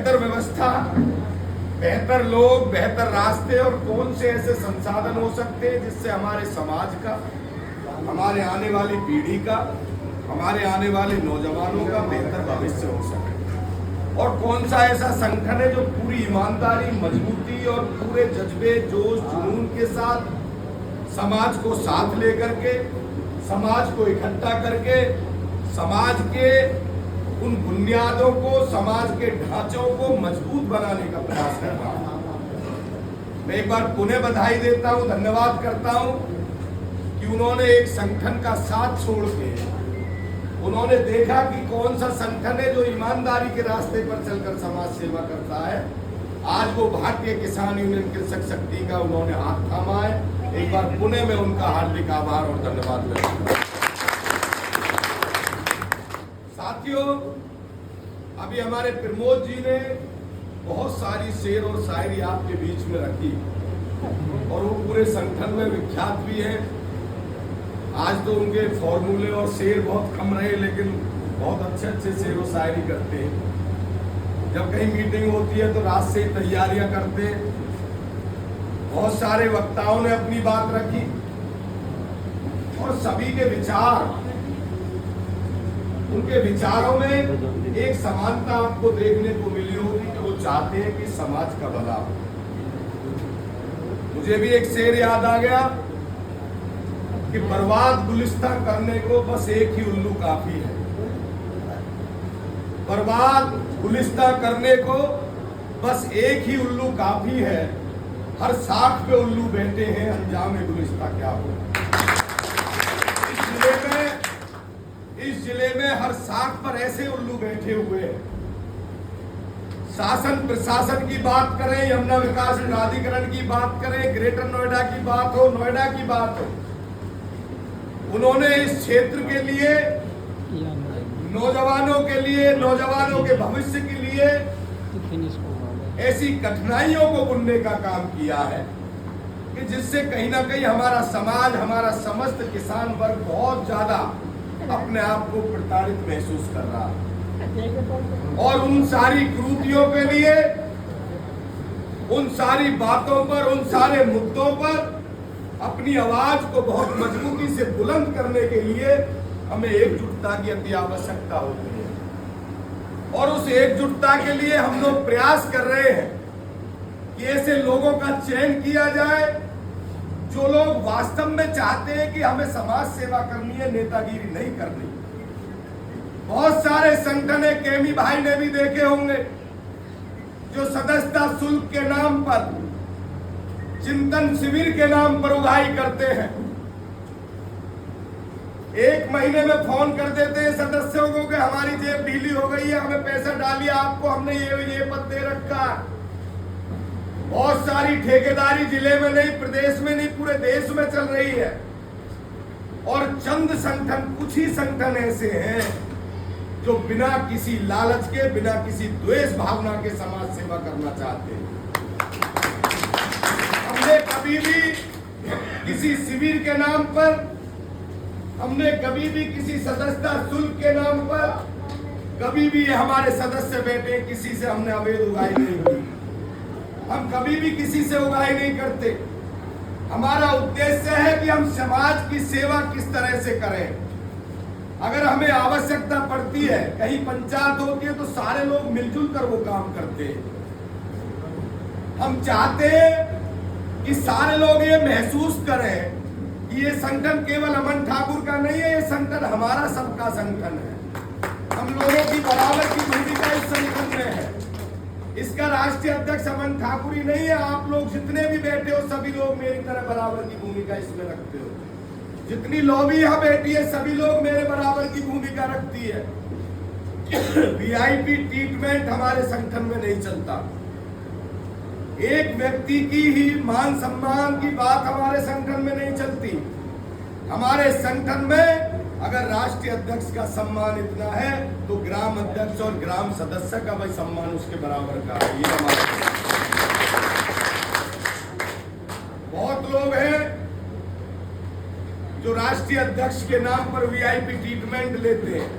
बेहतर व्यवस्था, बेहतर लोग, बेहतर रास्ते और कौन से ऐसे संसाधन हो सकते हैं जिससे हमारे समाज का, हमारे आने वाली पीढ़ी का, हमारे आने वाले नौजवानों का बेहतर भविष्य हो सके। और कौन सा ऐसा संगठन है जो पूरी ईमानदारी, मजबूती और पूरे जज्बे, जोश, जुनून के साथ समाज को साथ लेकर के, समाज को इकट्ठा करके, समाज के उन बुनियादों को, समाज के ढांचों को मजबूत बनाने का प्रयास कर रहा हूं। मैं एक बार पुनः बधाई देता हूं, धन्यवाद करता हूं कि उन्होंने एक संगठन का साथ छोड़ के उन्होंने देखा कि कौन सा संगठन है जो ईमानदारी के रास्ते पर चलकर समाज सेवा करता है। आज वो भारतीय किसान यूनियन कृषक शक्ति का उन्होंने हाथ थामा है। एक बार पुणे में उनका हार्दिक आभार और धन्यवाद व्यक्त करता हूं। साथियों, अभी हमारे प्रमोद जी ने बहुत सारी शेर और शायरी आपके बीच में रखी और वो पूरे संगठन में विख्यात भी है। आज तो उनके फॉर्मूले और शेर बहुत कम रहे, लेकिन बहुत अच्छे अच्छे शेर और शायरी करते हैं। जब कहीं मीटिंग होती है तो रात से तैयारियां करते हैं। बहुत सारे वक्ताओं ने अपनी बात रखी और सभी के विचार, उनके विचारों में एक समानता आपको देखने को मिली होगी कि वो चाहते हैं कि समाज का भला हो। मुझे भी एक शेर याद आ गया कि बर्बाद गुलिस्ता करने को बस एक ही उल्लू काफी है। बर्बाद गुलिस्ता करने को बस एक ही उल्लू काफी है। हर साख पे उल्लू बैठे हैं, अंजामे गुलिस्ता क्या हो। इस जिले में हर साख पर ऐसे उल्लू बैठे हुए हैं। शासन प्रशासन की बात करें, यमुना विकास प्राधिकरण की बात करें, ग्रेटर नोएडा की बात हो, नोएडा की बात हो, उन्होंने इस क्षेत्र के लिए, नौजवानों के लिए, नौजवानों के भविष्य के लिए ऐसी कठिनाइयों को बुनने का काम किया है कि जिससे कहीं ना कहीं हमारा समाज, हमारा समस्त किसान वर्ग बहुत ज्यादा अपने आप को प्रताड़ित महसूस कर रहा है। और उन सारी कृतियों के लिए, उन सारी बातों पर, उन सारे मुद्दों पर अपनी आवाज को बहुत मजबूती से बुलंद करने के लिए हमें एकजुटता की अति आवश्यकता होती है। और उस एकजुटता के लिए हम लोग प्रयास कर रहे हैं कि ऐसे लोगों का चयन किया जाए जो लोग वास्तव में चाहते हैं कि हमें समाज सेवा करनी है, नेतागिरी नहीं करनी। बहुत सारे संगठन है, केमी भाई ने भी देखे होंगे, जो सदस्यता शुल्क के नाम पर, चिंतन शिविर के नाम पर उगाही करते हैं। एक महीने में फोन कर देते हैं सदस्यों को कि हमारी जेब ढीली हो गई है, हमें पैसा डालिए, आपको हमने ये पद दे रखा। बहुत सारी ठेकेदारी जिले में नहीं, प्रदेश में नहीं, पूरे देश में चल रही है। और चंद संगठन, कुछ ही संगठन ऐसे हैं जो बिना किसी लालच के, बिना किसी द्वेष भावना के समाज सेवा करना चाहते हैं। हमने कभी भी किसी शिविर के नाम पर, हमने कभी भी किसी सदस्यता शुल्क के नाम पर, कभी भी हमारे सदस्य बैठे, किसी से हमने अवैध उगाही नहीं की। हम कभी भी किसी से उगाही नहीं करते। हमारा उद्देश्य है कि हम समाज की सेवा किस तरह से करें। अगर हमें आवश्यकता पड़ती है, कहीं पंचायत होती है, तो सारे लोग मिलजुल कर वो काम करते हैं। हम चाहते हैं कि सारे लोग ये महसूस करें कि ये संगठन केवल अमन ठाकुर का नहीं है, ये संगठन हमारा सबका संगठन है। हम लोगों की बराबर की भूमिका इस संगठन में है। इसका राष्ट्रीय अध्यक्ष अमन ठाकुर ही नहीं है, आप लोग जितने भी बैठे हो सभी लोग मेरी तरह बराबर की भूमिका इसमें रखते हो। जितनी लॉबी यहाँ बैठी है सभी लोग मेरे बराबर की भूमिका रखती है। वीआईपी ट्रीटमेंट हमारे संगठन में नहीं चलता। एक व्यक्ति की ही मान सम्मान की बात हमारे संगठन में नहीं चलती। हमारे संगठन में अगर राष्ट्रीय अध्यक्ष का सम्मान इतना है तो ग्राम अध्यक्ष और ग्राम सदस्य का भी सम्मान उसके बराबर का है। ये हमारा, बहुत लोग हैं जो राष्ट्रीय अध्यक्ष के नाम पर वीआईपी ट्रीटमेंट लेते हैं।